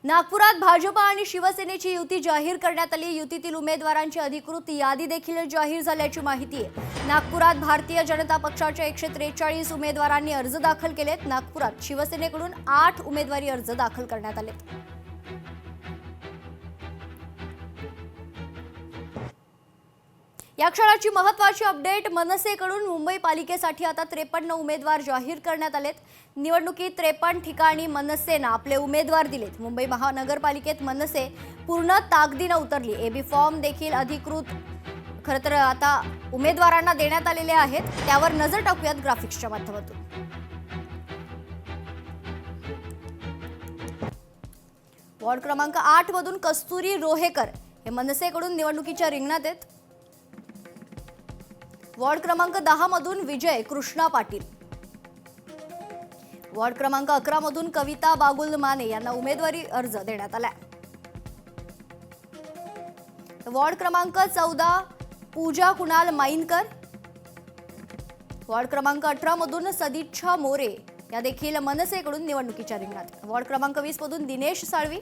नागपुरात भाजपा आणि शिवसेनेची युती जाहीर करण्यात आली। युतीतील उमेदवारांची अधिकृत यादी देखील जाहीर झाल्याची माहिती आहे। नागपुरात भारतीय जनता पक्षाच्या 143 उमेदवारांनी अर्ज दाखल केलेत। नागपुरात शिवसेनेकडून 8 उमेदवारी अर्ज दाखल करण्यात आलेत। या क्षणाची महत्त्वाची अपडेट, मनसेकडून मुंबई पालिकेसाठी आता 53 उमेदवार जाहीर करण्यात आलेत। निवडणुकीत 53 ठिकाणी मनसेने आपले उमेदवार दिलेत। मुंबई महानगरपालिकेत मनसे पूर्ण ताकदीने उतरली। एबी फॉर्म देखील अधिकृत खरतर आता उमेदवारांना देण्यात आलेले आहेत। त्यावर नजर टाकूयात ग्राफिक्सच्या माध्यमातून। वॉर्ड क्रमांक 8 मधून कस्तुरी रोहेकर हे मनसेकडून निवडणुकीच्या रिंगणात आहेत। वॉर्ड क्रमांक 10 मधून विजय कृष्णा पाटील, वॉर्ड क्रमांक 11 मधून कविता बागुल माने यांना उमेदवारी अर्ज देण्यात आला। वॉर्ड क्रमांक 14 पूजा कुणाल माईनकर, वॉर्ड क्रमांक 18 मधून सदिच्छा मोरे या देखील मनसेकडून निवडणुकीच्या रिंगणात। वॉर्ड क्रमांक 20 मधून दिनेश साळवी,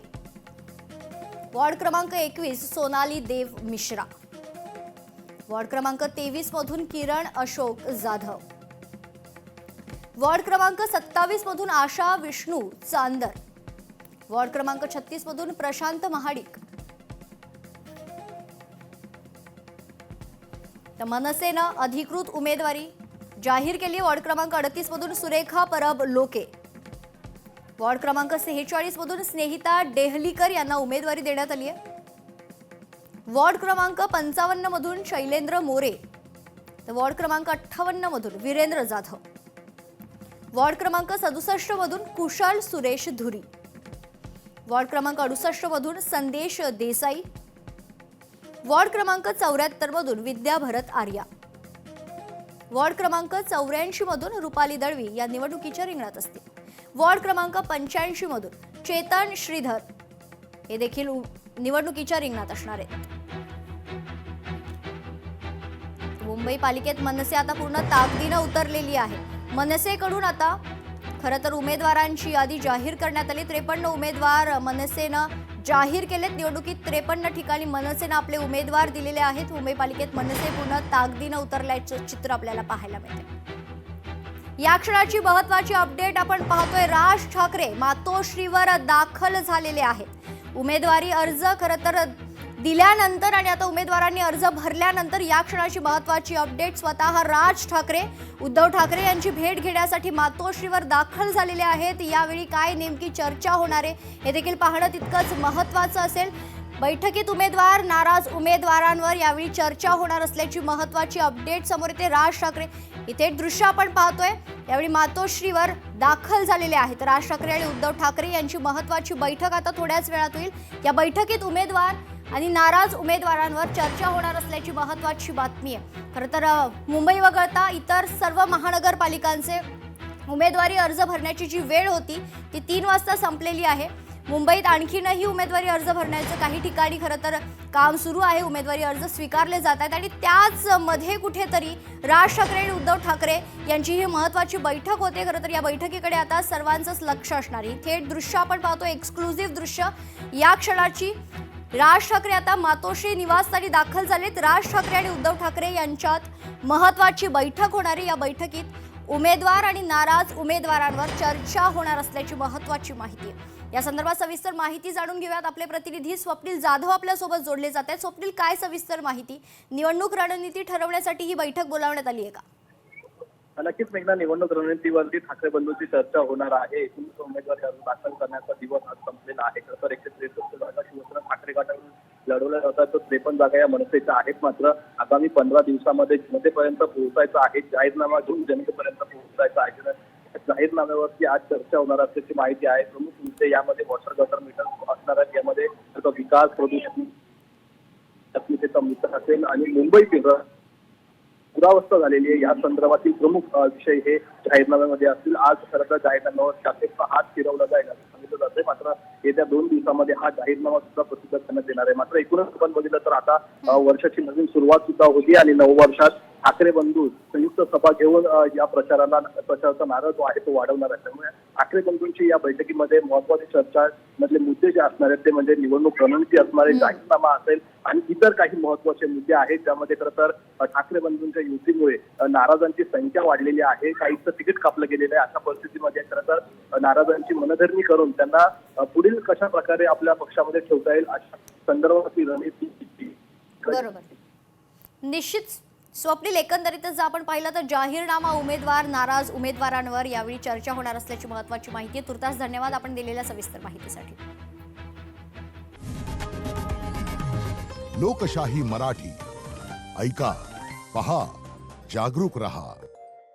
वॉर्ड क्रमांक 21 सोनाली देव मिश्रा, वॉर्ड क्रमांक 23 मधून किरण अशोक जाधव, वॉर्ड क्रमांक 27 मधून आशा विष्णू चांदर, वॉर्ड क्रमांक 36 मधून प्रशांत महाडिक। तर मनसेने अधिकृत उमेदवारी जाहीर केली। वॉर्ड क्रमांक 38 मधून सुरेखा परब लोके, वॉर्ड क्रमांक 46 मधून स्नेहिता डेहलीकर यांना उमेदवारी देण्यात आली आहे। वॉर्ड क्रमांक 55 मधून शैलेंद्र मोरे, तर वॉर्ड क्रमांक 58 मधून वीरेंद्र जाधव, वॉर्ड क्रमांक 67 मधून कुशल सुरेश धुरी, वॉर्ड क्रमांक 68 मधून संदेश देसाई, वॉर्ड क्रमांक 74 मधून विद्या भरत आर्या, वॉर्ड क्रमांक 84 मधून रुपाली दळवी या निवडणुकीच्या रिंगणात असतील। वॉर्ड क्रमांक 85 मधून चेतन श्रीधर हे देखील निवडणुकीच्या रिंगणात असणार आहेत। मुंबई पालिकेत मनसे आता पूर्ण ताकदीने उतरलेली आहे। मनसेकडून आता खरतर उमेदवारांची यादी जाहीर करण्यात आली। 53 उमेदवार मनसेने जाहीर केलेत। निवडणुकीत 53 ठिकाणी मनसेने आपले उमेदवार दिलेले आहेत। मुंबई पालिकेत मनसे पूर्ण ताकदीने उतरल्याचे चित्र आपल्याला पाहायला मिळते। या क्षणाची महत्त्वाची अपडेट आपण पाहतोय, राज ठाकरे मातोश्रीवर दाखल झालेले आहेत। उमेदवारी अर्ज खरतर दिल्यानंतर आणि आता उमेदवारांनी अर्ज भरल्यानंतर या क्षणाची महत्त्वाची अपडेट, स्वतः राज ठाकरे उद्धव ठाकरे यांची भेट घेण्यासाठी मातोश्रीवर दाखल झालेले आहेत। यावेळी काय नेमकी चर्चा होणार आहे हे देखील पाहणं तितकंच महत्त्वाचं असेल। बैठकीत उमेदवार नाराज उमेदवारांवर यावेळी चर्चा होणार असल्याची महत्त्वाची अपडेट समोर येते। राज ठाकरे इथे दृश्य आपण पाहतोय, यावेळी मातोश्रीवर दाखल झालेले आहेत। राज ठाकरे आणि उद्धव ठाकरे यांची महत्त्वाची बैठक आता थोड्याच वेळात होईल। या बैठकीत उमेदवार आणि नाराज उमेदवारांवर चर्चा होणार असल्याची महत्त्वाची बातमी आहे। खरतर मुंबई वगळता इतर सर्व महानगरपालिकांचे उमेदवारी अर्ज भरण्याची जी वेळ होती ती 3 वाजता संपलेली आहे। मुंबईत आणखीनही उमेदवारी अर्ज भरण्याचं काही ठिकाणी खरतर काम सुरू आहे। उमेदवारी अर्ज स्वीकारले जात आहेत आणि त्याच मध्ये कुठेतरी राज ठाकरे आणि उद्धव ठाकरे यांची ही महत्त्वाची बैठक होते। खरतर या बैठकीकडे आता सर्वांचंच लक्ष असणार आहे। थेट दृश्य आपण पाहतो, एक्सक्लुझिव्ह दृश्य। या क्षणाची राज ठाकरे आता मातोश्री निवासस्थानी दाखल झालेत। राज ठाकरे आणि उद्धव ठाकरे यांच्यात महत्त्वाची बैठक होणार आहे। या बैठकीत उमेदवार आणि नाराज उमेदवारांवर चर्चा होणार असल्याची महत्त्वाची माहिती आहे। या संदर्भात सविस्तर माहिती जाणून घेऊयात। आपले प्रतिनिधी स्वप्नील जाधव आपल्या सोबत जोडले जात आहेत। स्वप्नील, काय सविस्तर माहिती, निवडणूक रणनीती ठरवण्यासाठी ही बैठक बोलावण्यात आली आहे का? नक्कीच मेघना, निवडणूक रणनीतीवरती ठाकरे बंधूंची चर्चा होणार आहे। एकूण उमेदवारी अर्ज दाखल करण्याचा दिवस आज संपलेला आहे। खरंतर 163 जागा शिवसेना ठाकरे गटाकडून लढवल्या जातात, तर 53 जागा या मनसेच्या आहेत। मात्र आगामी 15 दिवसामध्ये जनतेपर्यंत पोहोचायचं आहे, जाहीरनामा घेऊन जनतेपर्यंत पोहोचायचं आहे। जाहीरनाम्यावरती आज चर्चा होणार असल्याची माहिती आहे। प्रमुख मुद्दे यामध्ये वॉटर गटर मीटर असणार आहेत। यामध्ये विकास, प्रदूषण, अस्मितेचा मुद्दा असेल आणि मुंबईतील दुरावस्था झालेली आहे या संदर्भातील प्रमुख विषय हे जाहीरनाम्यामध्ये असतील। आज खरं तर जाहीरनाम्यावर शाखेचा हात फिरवला जाईल असं सांगितलं जाते। मात्र येत्या 2 दिवसामध्ये हा जाहीरनामा सुद्धा प्रसिद्ध करण्यात येणार आहे। मात्र एकूणच आपण बघितलं तर आता वर्षाची नवीन सुरुवात सुद्धा होती आणि नववर्षात ठाकरे बंधू संयुक्त फक्त सभा घेऊन या प्रचाराचा नारळ जो आहे तो वाढवणार आहे. त्यामुळे ठाकरे बंधूंची या बैठकीमध्ये महत्वाची चर्चा मधले मुद्दे जे असणार आहेत ते म्हणजे निवडणूक रणनीती असणार आहे, जाहीरनामा असेल आणि इतर काही महत्वाचे मुद्दे आहेत ज्यामध्ये खरं तर ठाकरे बंधूंच्या युतीमुळे नाराजांची संख्या वाढलेली आहे. काहींचं तिकीट कापलं गेलेलं आहे. अशा परिस्थितीमध्ये खरं तर नाराजांची मनधरणी करून त्यांना पुढील कशा प्रकारे आपल्या पक्षामध्ये ठेवता येईल अशा संदर्भातली रणनीती. बरोबर. निश्चित स्वप्नील, एकंदरीतच जर आपण पाहिलं तर जाहीरनामा, उमेदवार, नाराज उमेदवारांवर यावेळी चर्चा होणार असल्याची महत्त्वाची माहिती आहे. तुर्तास धन्यवाद आपण दिलेल्या सविस्तर माहितीसाठी. लोकशाही मराठी ऐका, पहा, जागरूक रहा.